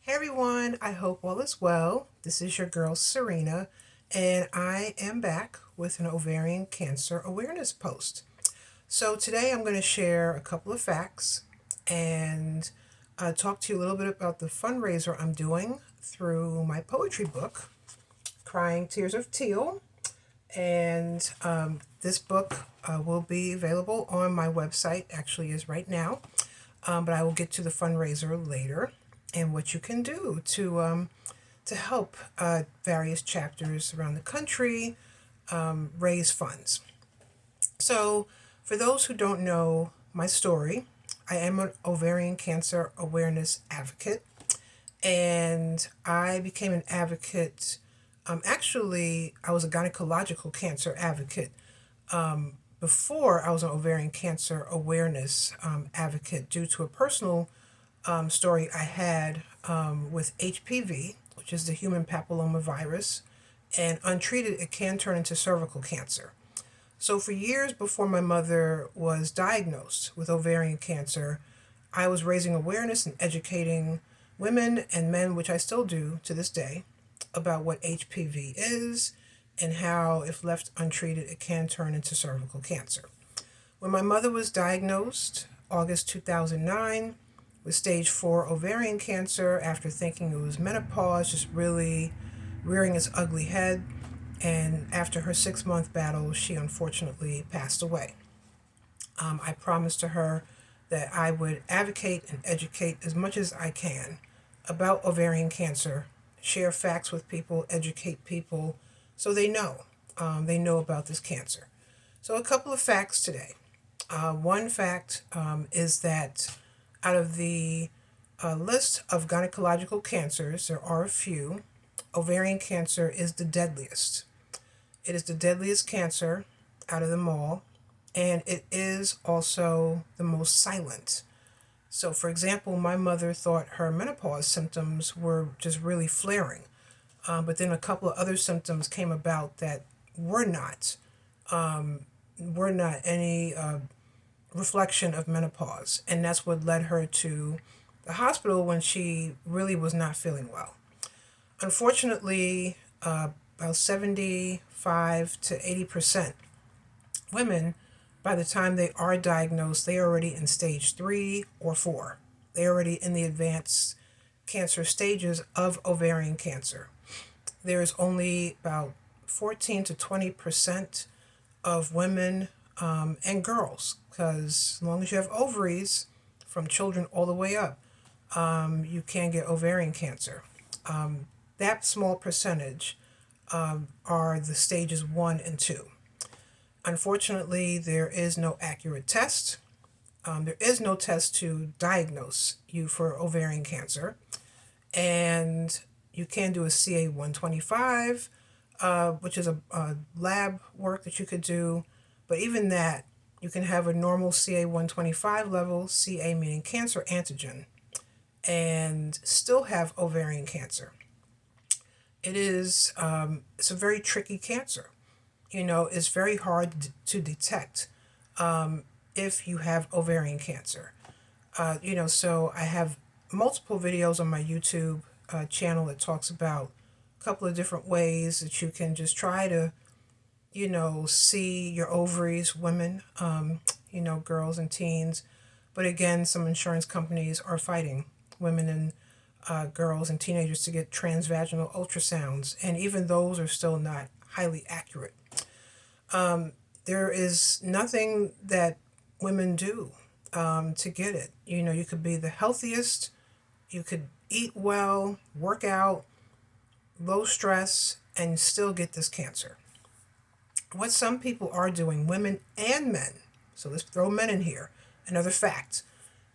Hey everyone, I hope all is well. This is your girl Serena, and I am back with an ovarian cancer awareness post. So today I'm going to share a couple of facts and talk to you a little bit about the fundraiser I'm doing through my poetry book, Crying Tears of Teal. And this book will be available on my website, actually is right now, but I will get to the fundraiser later and what you can do to help various chapters around the country raise funds. So, for those who don't know my story, I am an ovarian cancer awareness advocate, and I became an advocate. Actually, I was a gynecological cancer advocate before I was an ovarian cancer awareness advocate due to a personal story I had with HPV, which is the human papillomavirus, and untreated, it can turn into cervical cancer. So, for years before my mother was diagnosed with ovarian cancer, I was raising awareness and educating women and men, which I still do to this day, about what HPV is and how, if left untreated, it can turn into cervical cancer. When my mother was diagnosed, August 2009, with stage 4 ovarian cancer, after thinking it was menopause, just really rearing its ugly head, and after her 6-month battle, she unfortunately passed away. I promised to her that I would advocate and educate as much as I can about ovarian cancer, share facts with people, educate people so they know. They know about this cancer. So, a couple of facts today. One fact is that out of the list of gynecological cancers, there are a few. Ovarian cancer is the deadliest. It is the deadliest cancer out of them all, and it is also the most silent. So, for example, my mother thought her menopause symptoms were just really flaring, but then a couple of other symptoms came about that were not any reflection of menopause, and that's what led her to the hospital when she really was not feeling well. Unfortunately, about 75 to 80% women, by the time they are diagnosed, they are already in stage 3 or 4. They're already in the advanced cancer stages of ovarian cancer. There's only about 14 to 20% of women and girls, because as long as you have ovaries, from children all the way up, you can get ovarian cancer. That small percentage are the stages 1 and 2. Unfortunately, there is no accurate test. There is no test to diagnose you for ovarian cancer. And you can do a CA 125, which is a lab work that you could do. But even that, you can have a normal CA 125 level, CA meaning cancer antigen, and still have ovarian cancer. It's a very tricky cancer. It's very hard to detect if you have ovarian cancer. So I have multiple videos on my YouTube channel that talks about a couple of different ways that you can just try to, see your ovaries, women, girls and teens. But again, some insurance companies are fighting women and girls and teenagers to get transvaginal ultrasounds, and even those are still not highly accurate. There is nothing that women do to get it. You could be the healthiest, you could eat well, work out, low stress, and still get this cancer. What some people are doing, women and men, so let's throw men in here. Another fact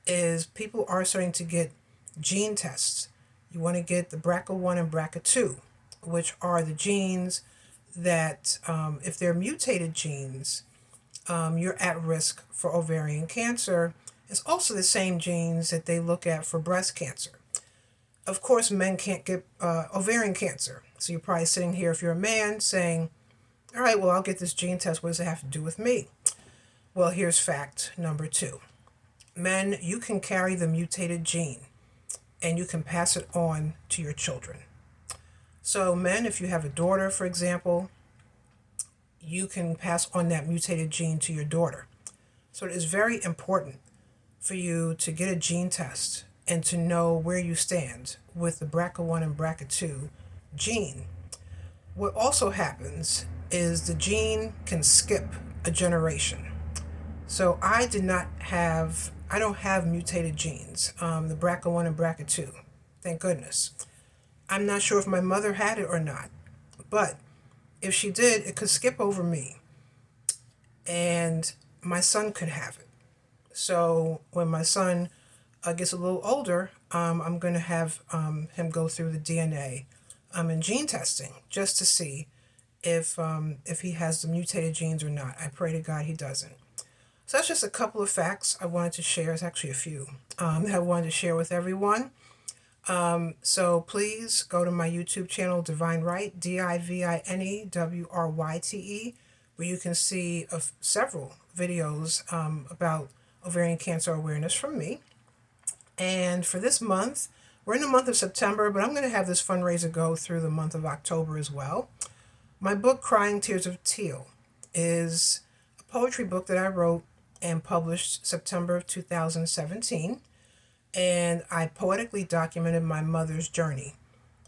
is people are starting to get gene tests. You want to get the BRCA1 and BRCA2, which are the genes that, if they're mutated genes, you're at risk for ovarian cancer. It's also the same genes that they look at for breast cancer. Of course, men can't get ovarian cancer. So you're probably sitting here, if you're a man, saying, all right, well, I'll get this gene test. What does it have to do with me? Well, here's fact number 2. Men, you can carry the mutated gene. and you can pass it on to your children. So men, if you have a daughter, for example, you can pass on that mutated gene to your daughter. So it is very important for you to get a gene test and to know where you stand with the BRCA1 and BRCA2 gene. What also happens is the gene can skip a generation. So I don't have mutated genes, the BRCA1 and BRCA2, thank goodness. I'm not sure if my mother had it or not, but if she did, it could skip over me, and my son could have it. So when my son gets a little older, I'm going to have him go through the DNA and gene testing just to see if he has the mutated genes or not. I pray to God he doesn't. So that's just a couple of facts I wanted to share. It's actually a few that I wanted to share with everyone. So please go to my YouTube channel, Divine Right, DIVINEWRYTE, where you can see several videos about ovarian cancer awareness from me. And for this month, we're in the month of September, but I'm going to have this fundraiser go through the month of October as well. My book, Tears of Teal, is a poetry book that I wrote and published September of 2017. And I poetically documented my mother's journey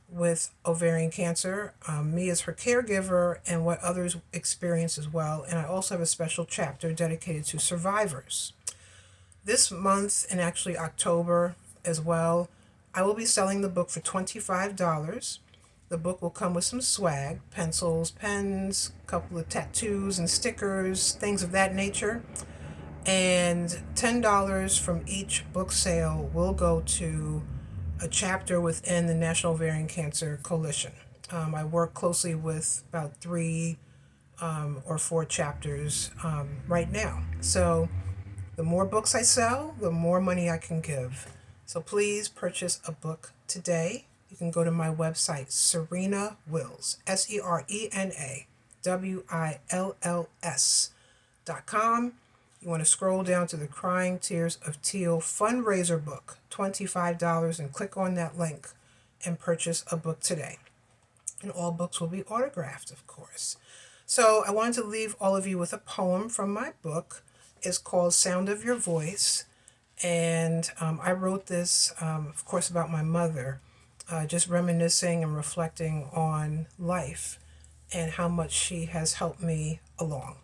with ovarian cancer, me as her caregiver, and what others experience as well. And I also have a special chapter dedicated to survivors. This month, and actually October as well, I will be selling the book for $25. The book will come with some swag, pencils, pens, a couple of tattoos and stickers, things of that nature. And $10 from each book sale will go to a chapter within the National Ovarian Cancer Coalition. I work closely with about 3 or 4 chapters right now. So the more books I sell, the more money I can give. So please purchase a book today. You can go to my website, Serena Wills, SERENAWILLS.com. You want to scroll down to the Tears of Teal Fundraiser book, $25, and click on that link and purchase a book today. And all books will be autographed, of course. So I wanted to leave all of you with a poem from my book. It's called Sound of Your Voice. And I wrote this, of course, about my mother, just reminiscing and reflecting on life and how much she has helped me along.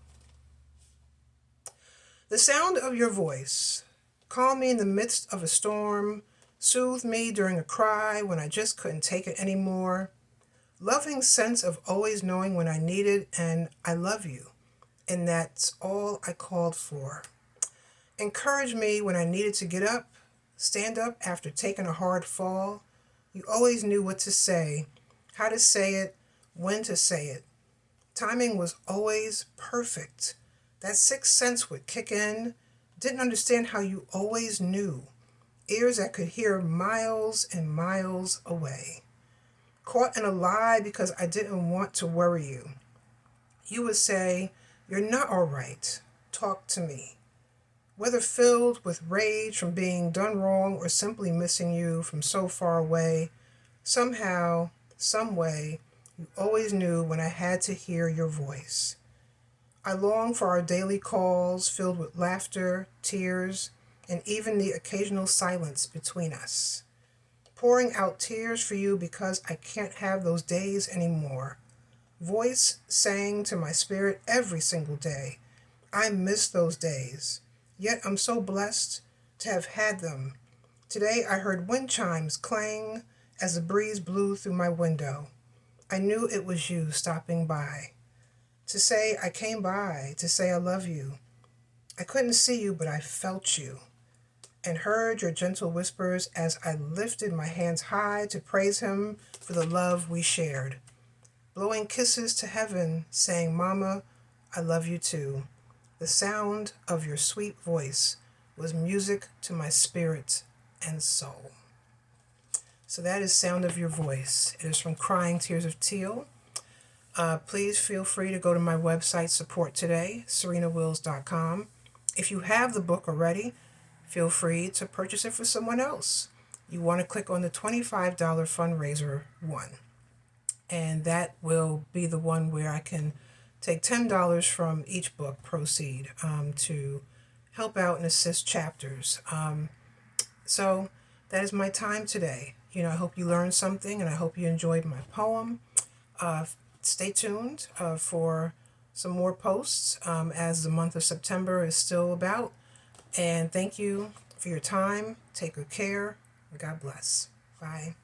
The sound of your voice, calm me in the midst of a storm, soothe me during a cry when I just couldn't take it anymore. Loving sense of always knowing when I need it, and I love you, and that's all I called for. Encourage me when I needed to get up, stand up after taking a hard fall. You always knew what to say, how to say it, when to say it. Timing was always perfect. That sixth sense would kick in. Didn't understand how you always knew. Ears that could hear miles and miles away. Caught in a lie because I didn't want to worry you. You would say, "You're not all right. Talk to me." Whether filled with rage from being done wrong or simply missing you from so far away, somehow, some way, you always knew when I had to hear your voice. I long for our daily calls filled with laughter, tears, and even the occasional silence between us. Pouring out tears for you because I can't have those days anymore. Voice sang to my spirit every single day. I miss those days, yet I'm so blessed to have had them. Today I heard wind chimes clang as the breeze blew through my window. I knew it was you stopping by. To say I came by, to say I love you. I couldn't see you, but I felt you and heard your gentle whispers as I lifted my hands high to praise him for the love we shared. Blowing kisses to heaven, saying, "Mama, I love you too." The sound of your sweet voice was music to my spirit and soul. So that is Sound of Your Voice. It is from Tears of Teal. Please feel free to go to my website, support today, serenawills.com. If you have the book already, feel free to purchase it for someone else. you want to click on the $25 fundraiser one. And that will be the one where I can take $10 from each book proceed to help out and assist chapters. So that is my time today. I hope you learned something, and I hope you enjoyed my poem. Stay tuned for some more posts as the month of September is still about. And thank you for your time. Take good care. God bless. Bye.